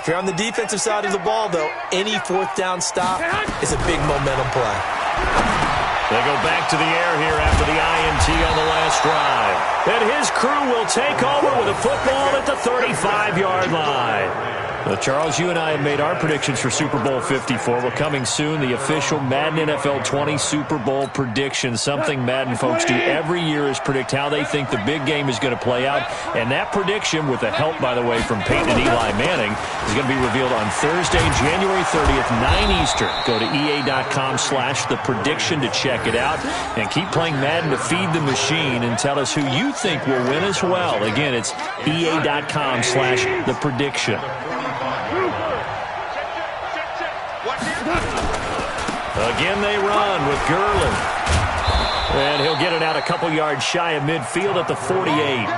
If you're on the defensive side of the ball, though, any fourth down stop is a big momentum play. They go back to the air here after the INT on the last drive. And his crew will take over with a football at the 35-yard line. Well, Charles, you and I have made our predictions for Super Bowl 54. We're coming soon, the official Madden NFL 20 Super Bowl prediction. Something Madden folks do every year is predict how they think the big game is going to play out. And that prediction, with the help, by the way, from Peyton and Eli Manning, is going to be revealed on Thursday, January 30th, 9 Eastern. Go to EA.com/theprediction to check it out. And keep playing Madden to feed the machine and tell us who you think will win as well. Again, it's EA.com/theprediction. Again, they run with Gurley. And he'll get it out a couple yards shy of midfield at the 48.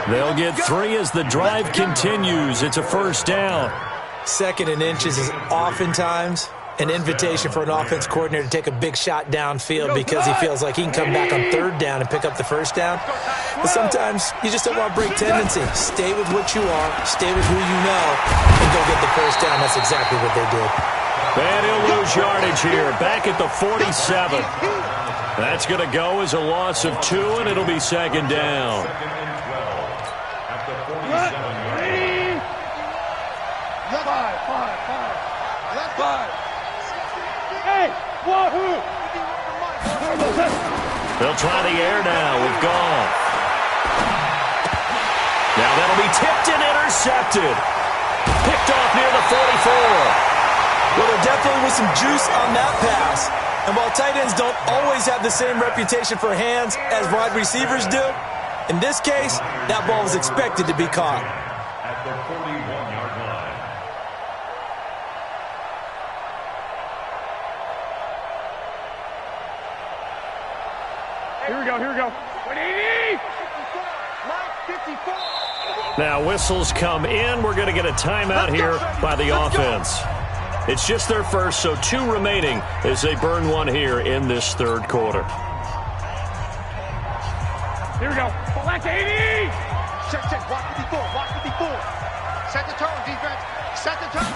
They'll get 3 as the drive continues. It's a first down. 2nd and inches is oftentimes an invitation for an offense coordinator to take a big shot downfield because he feels like he can come back on 3rd down and pick up the first down. But sometimes you just don't want to break tendency. Stay with what you are, stay with who you know, and go get the first down. That's exactly what they did. And he'll lose yardage here, back at the 47. That's going to go as a loss of 2, and it'll be 2nd down. They'll try the air now with Goff. Now that'll be tipped and intercepted. Picked off near the 44. Well, there definitely was some juice on that pass. And while tight ends don't always have the same reputation for hands as wide receivers do, in this case, that ball was expected to be caught. At the 41-yard line. Here we go, here we go. Now whistles come in. We're going to get a timeout here by the offense. It's just their first, so 2 remaining as they burn 1 here in this 3rd quarter. Here we go. Black 80! Check, watch 54, watch 54. Set the tone, defense. Set the tone.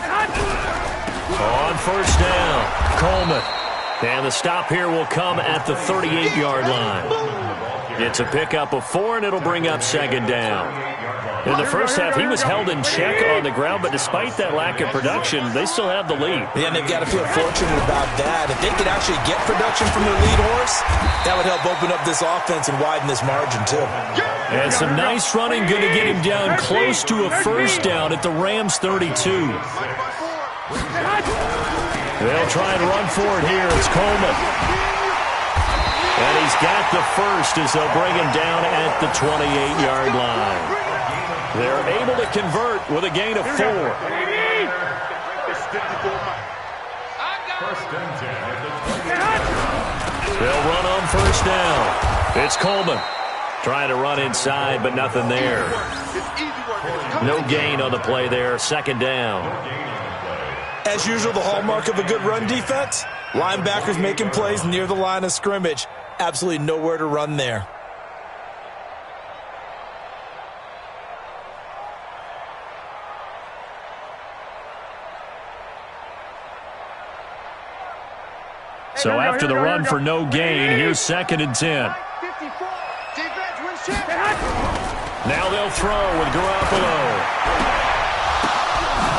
On first down, Coleman. And the stop here will come at the 38-yard line. It's a pickup of 4, and it'll bring up 2nd down. In the first half, he was held in check on the ground, but despite that lack of production, they still have the lead. Yeah, and they've got to feel fortunate about that. If they could actually get production from their lead horse, that would help open up this offense and widen this margin, too. And some nice running, going to get him down close to a first down at the Rams' 32. They'll try and run for it here. It's Coleman. And he's got the first as they'll bring him down at the 28-yard line. They're able to convert with a gain of 4. First and 10 at the 20. They'll run on first down. It's Coleman. Trying to run inside, but nothing there. No gain on the play there. 2nd down. As usual, the hallmark of a good run defense, linebackers making plays near the line of scrimmage. Absolutely nowhere to run there. So after the run for no gain, here's 2nd and 10. Now they'll throw with Garoppolo.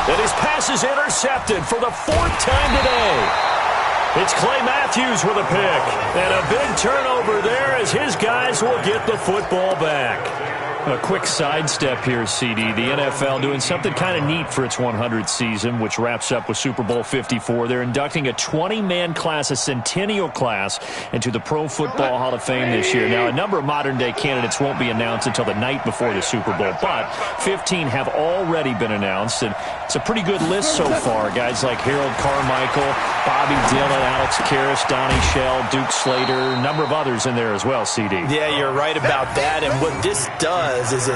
And his pass is intercepted for the 4th time today. It's Clay Matthews with a pick. And a big turnover there as his guys will get the football back. A quick sidestep here, CD. The NFL doing something kind of neat for its 100th season, which wraps up with Super Bowl 54. They're inducting a 20-man class, a centennial class, into the Pro Football Hall of Fame this year. Now, a number of modern-day candidates won't be announced until the night before the Super Bowl, but 15 have already been announced, and it's a pretty good list so far. Guys like Harold Carmichael, Bobby Dillon, Alex Karras, Donnie Shell, Duke Slater, a number of others in there as well, CD. Yeah, you're right about that, and what this does does is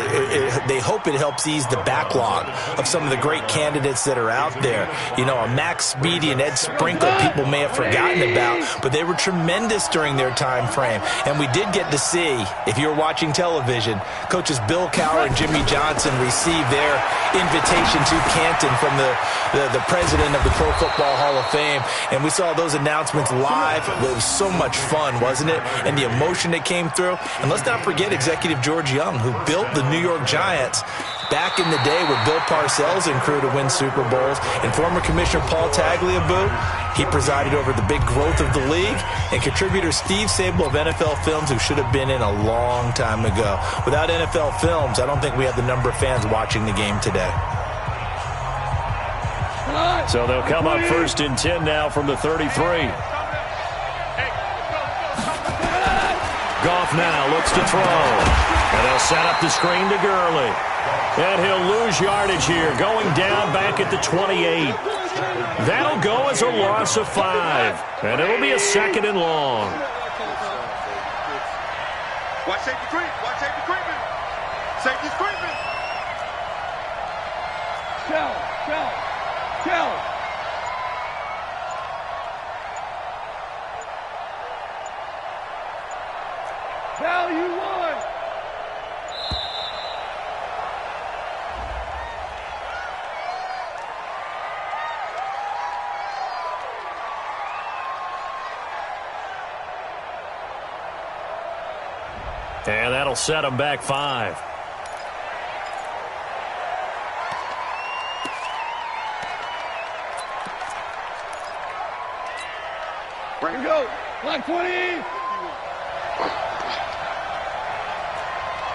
they hope it helps ease the backlog of some of the great candidates that are out there. You know, a Max Speedy and Ed Sprinkle people may have forgotten about, but they were tremendous during their time frame. And we did get to see, if you were watching television, coaches Bill Cowher and Jimmy Johnson receive their invitation to Canton from the president of the Pro Football Hall of Fame. And we saw those announcements live. It was so much fun, wasn't it? And the emotion that came through. And let's not forget Executive George Young, who built the New York Giants back in the day with Bill Parcells and crew to win Super Bowls. And former Commissioner Paul Tagliabue, he presided over the big growth of the league. And contributor Steve Sable of NFL Films, who should have been in a long time ago. Without NFL Films, I don't think we have the number of fans watching the game today. So they'll come up 1st and 10 now from the 33. Goff now looks to throw. And they'll set up the screen to Gurley. And he'll lose yardage here, going down back at the 28. That'll go as a loss of 5. And it'll be a 2nd and long. Watch safety creep. Watch safety creeping. Safety's creeping. Kill. Value 1. And that'll set them back 5. Here we go. Line 20.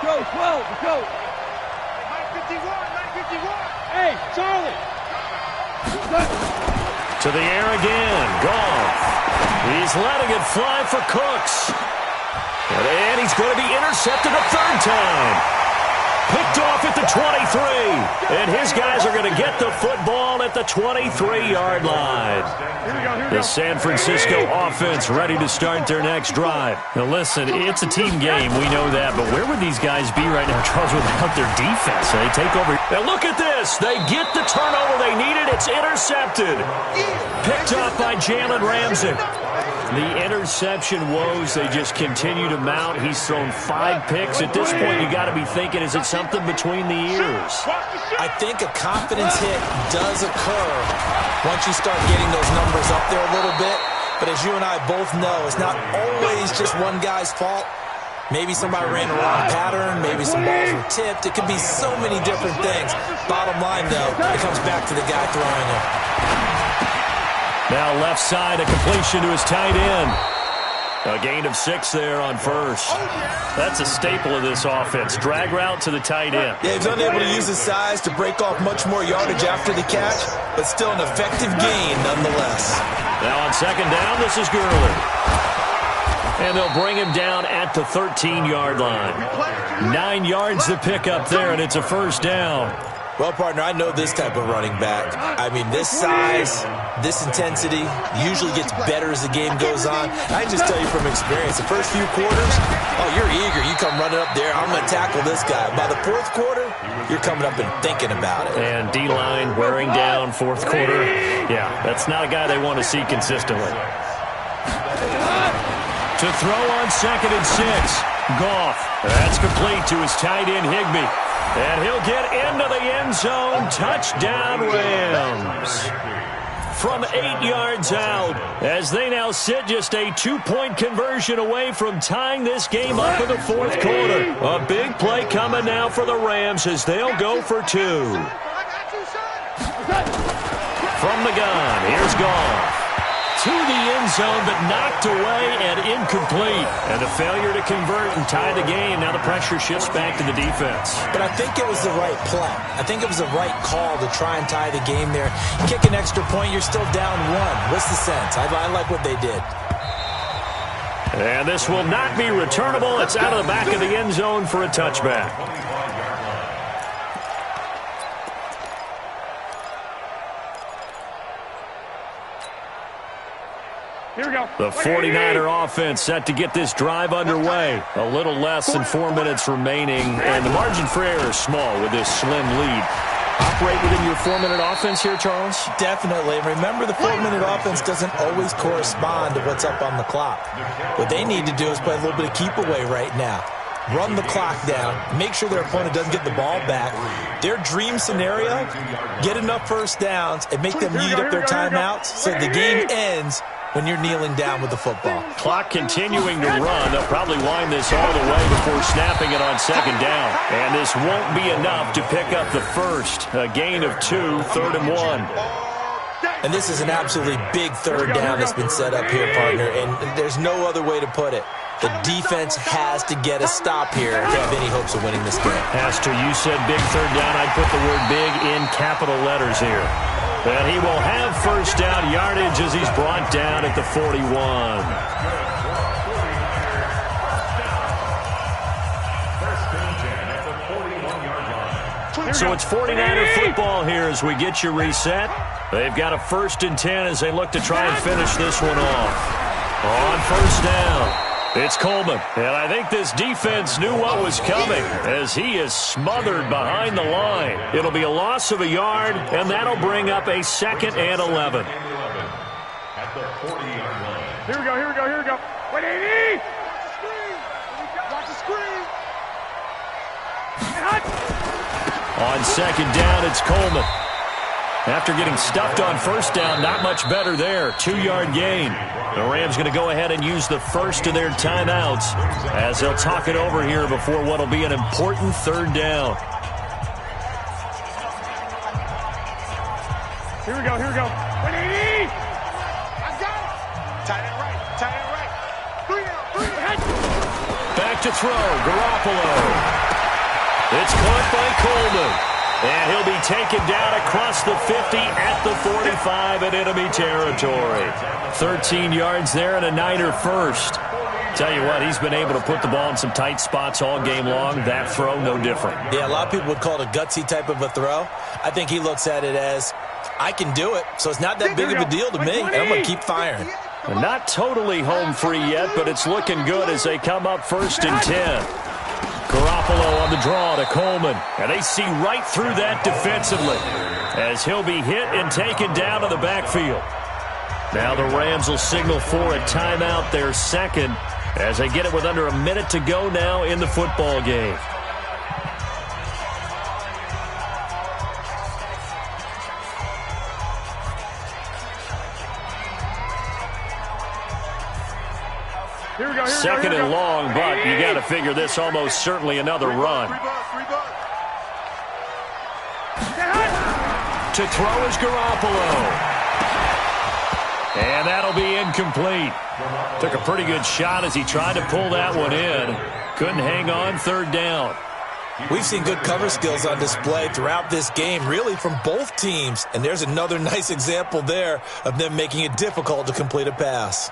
Go, 12, go. 951. Hey, Charlie. To the air again. Goff. He's letting it fly for Cooks. And he's going to be intercepted a 3rd time. Picked off at the 23. And his guys are going to get the football at the 23-yard line. The San Francisco offense ready to start their next drive. Now listen, it's a team game, we know that, but where would these guys be right now, Charles, without their defense? They take over. Now look at this. They get the turnover they needed. It's intercepted. Picked off by Jalen Ramsey. The interception woes, they just continue to mount. He's thrown 5 picks. At this point, you got to be thinking, is it something between the ears? I think a confidence hit does occur once you start getting those numbers up there a little bit. But as you and I both know, it's not always just one guy's fault. Maybe somebody ran a wrong pattern. Maybe some balls were tipped. It could be so many different things. Bottom line, though, it comes back to the guy throwing it. Now left side, a completion to his tight end. A gain of 6 there on 1st. That's a staple of this offense. Drag route to the tight end. Yeah, he's unable to use his size to break off much more yardage after the catch, but still an effective gain nonetheless. Now on 2nd down, this is Gurley. And they'll bring him down at the 13-yard line. 9 yards to pick up there, and it's a 1st down. Well, partner, I know this type of running back. I mean, this size, this intensity usually gets better as the game goes on. I just tell you from experience, the first few quarters, oh, you're eager. You come running up there, I'm going to tackle this guy. By the 4th quarter, you're coming up and thinking about it. And D-line wearing down 4th quarter. Yeah, that's not a guy they want to see consistently. To throw on 2nd and 6. Goff. That's complete to his tight end, Higbee. And he'll get into the end zone. Touchdown, Rams. From 8 yards out, as they now sit just a 2-point conversion away from tying this game up in the 4th quarter. A big play coming now for the Rams as they'll go for 2. From the gun, here's Goff. To the end zone, but knocked away and incomplete. And a failure to convert and tie the game. Now the pressure shifts back to the defense. But I think it was the right play. I think it was the right call to try and tie the game there. You kick an extra point, you're still down 1. What's the sense? I like what they did. And this will not be returnable. It's out of the back of the end zone for a touchback. Here we go. The 49er offense set to get this drive underway. A little less than 4 minutes remaining, and the margin for error is small with this slim lead. Operate within your 4-minute offense here, Charles? Definitely. And remember, the 4-minute offense doesn't always correspond to what's up on the clock. What they need to do is play a little bit of keep away right now. Run the clock down, make sure their opponent doesn't get the ball back. Their dream scenario, get enough first downs and make them eat up their timeouts so the game ends when you're kneeling down with the football. Clock continuing to run. They'll probably wind this all the way before snapping it on second down. And this won't be enough to pick up the first. A gain of 2, 3rd and 1. And this is an absolutely big third down that's been set up here, partner, and there's no other way to put it. The defense has to get a stop here if they have any hopes of winning this game. Pastor, you said big third down. I'd put the word big in capital letters here. And he will have first down yardage as he's brought down at the 41. So it's 49er football here as we get you reset. They've got a 1st and 10 as they look to try and finish this one off. On first down, it's Coleman. And I think this defense knew what was coming as he is smothered behind the line. It'll be a loss of a yard, and that'll bring up a 2nd and 11. At the 40-yard line. Here we go, here we go, here we go. 180! Watch the screen. On second down, it's Coleman. After getting stuffed on first down, not much better there. 2-yard gain. The Rams going to go ahead and use the first of their timeouts as they'll talk it over here before what will be an important 3rd down. Here we go, here we go. 180! I got it. Tight end right, tight end right. 3 down, 3 down. Back to throw, Garoppolo. It's caught by Coleman. And he'll be taken down across the 50 at the 45 in enemy territory. 13 yards there and a Niner first. Tell you what, he's been able to put the ball in some tight spots all game long. That throw, no different. Yeah, a lot of people would call it a gutsy type of a throw. I think he looks at it as, I can do it, so it's not that big of a deal to me, and I'm going to keep firing. And not totally home free yet, but it's looking good as they come up 1st and 10. Garoppolo on the draw to Coleman. And they see right through that defensively as he'll be hit and taken down to the backfield. Now the Rams will signal for a timeout, their 2nd, as they get it with under a minute to go now in the football game. Here we go, 2nd and long, but you got to figure this almost certainly another run. To throw is Garoppolo. And that'll be incomplete. Took a pretty good shot as he tried to pull that one in. Couldn't hang on 3rd down. We've seen good cover skills on display throughout this game, really from both teams. And there's another nice example there of them making it difficult to complete a pass.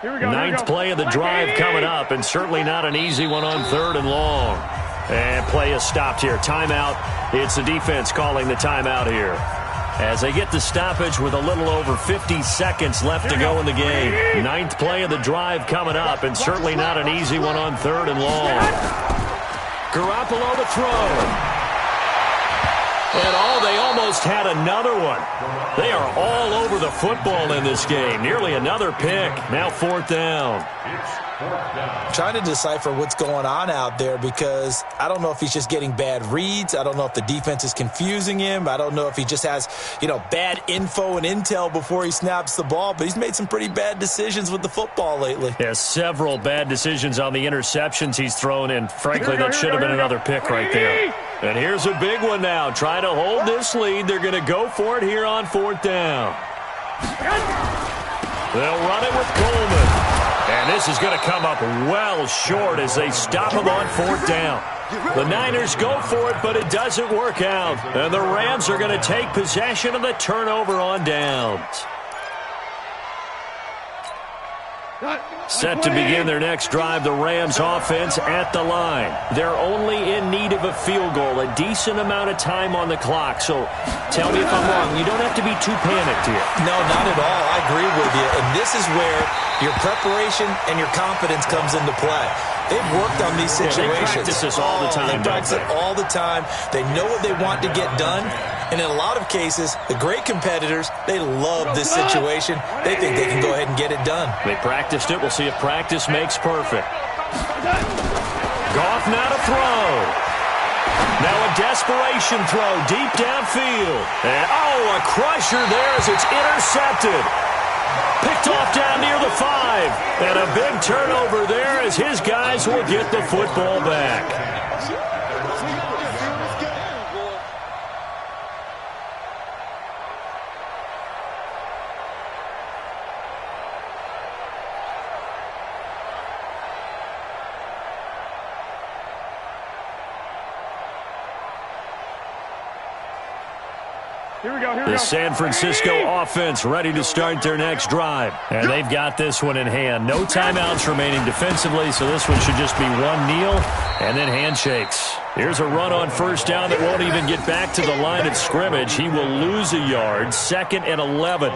Ninth play of the drive coming up, and certainly not an easy one on 3rd and long. And play is stopped here. Timeout. It's the defense calling the timeout here. As they get the stoppage with a little over 50 seconds left to go in the game. 9th play of the drive coming up, and certainly not an easy one on 3rd and long. Garoppolo to throw. And they almost had another one. They are all over the football in this game. Nearly another pick. Now 4th down. Trying to decipher what's going on out there because I don't know if he's just getting bad reads. I don't know if the defense is confusing him. I don't know if he just has, bad info and intel before he snaps the ball. But he's made some pretty bad decisions with the football lately. Yeah, several bad decisions on the interceptions he's thrown, and frankly, that should have been another pick right there. And here's a big one now. Trying to hold this lead. They're going to go for it here on 4th down. They'll run it with Coleman. And this is going to come up well short as they stop him on 4th down. The Niners go for it, but it doesn't work out. And the Rams are going to take possession of the turnover on downs. Set to begin their next drive, the Rams offense at the line. They're only in need of a field goal, a decent amount of time on the clock. So tell me if I'm wrong. You don't have to be too panicked here. No, not at all. I agree with you. And this is where your preparation and your confidence comes into play. They've worked on these situations. They practice this all the time. They practice it all the time. They know what they want to get done. And in a lot of cases, the great competitors, they love this situation. They think they can go ahead and get it done. They practiced it. We'll see if practice makes perfect. Goff now to throw. Now a desperation throw deep downfield. And, a crusher there as it's intercepted. Picked off down near the 5. And a big turnover there as his guys will get the football back. The San Francisco offense ready to start their next drive. And they've got this one in hand. No timeouts remaining defensively, so this one should just be one kneel and then handshakes. Here's a run on first down that won't even get back to the line of scrimmage. He will lose a yard, 2nd and 11.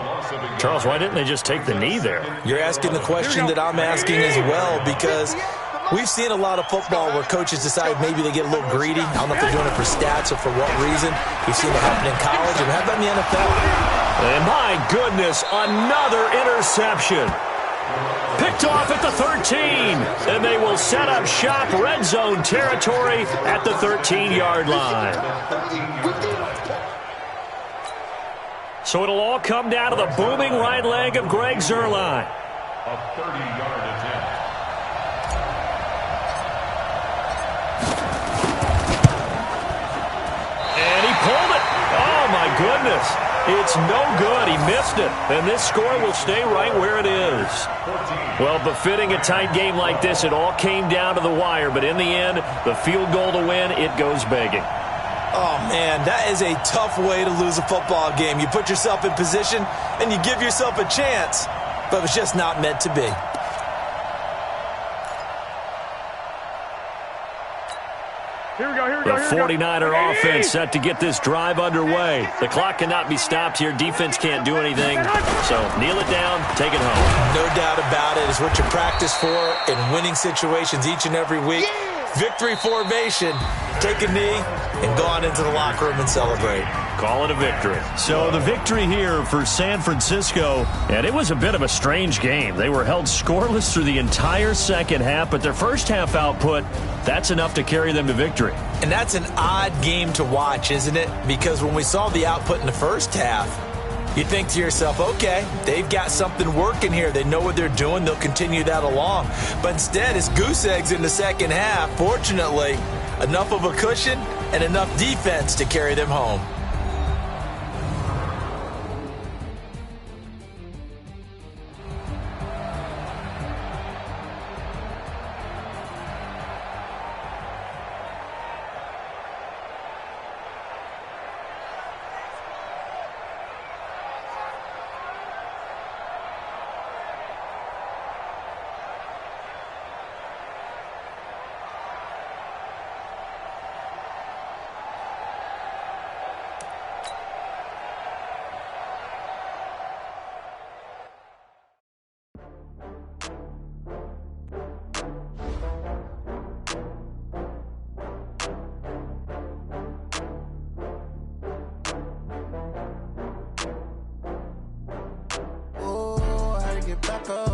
Charles, why didn't they just take the knee there? You're asking the question that I'm asking as well, because we've seen a lot of football where coaches decide maybe they get a little greedy. I don't know if they're doing it for stats or for what reason. We've seen it happen in college, and how about in the NFL? And my goodness, another interception. Picked off at the 13, and they will set up shop, red zone territory at the 13-yard line. So it'll all come down to the booming right leg of Greg Zuerlein. A 30-yard attempt. And he pulled it. Oh, my goodness. It's no good. He missed it. And this score will stay right where it is. Well, befitting a tight game like this, it all came down to the wire. But in the end, the field goal to win, it goes begging. Oh, man, that is a tough way to lose a football game. You put yourself in position, and you give yourself a chance. But it's just not meant to be. The 49er offense set to get this drive underway. The clock cannot be stopped here. Defense can't do anything. So kneel it down, take it home. No doubt about it. It's what you practice for in winning situations each and every week. Victory formation. Take a knee and go on into the locker room and celebrate. Call it a victory. So the victory here for San Francisco, and it was a bit of a strange game. They were held scoreless through the entire second half, but their first half output, that's enough to carry them to victory. And that's an odd game to watch, isn't it? Because when we saw the output in the first half, you think to yourself, okay, they've got something working here. They know what they're doing. They'll continue that along. But instead, it's goose eggs in the second half. Fortunately, enough of a cushion and enough defense to carry them home. Back up.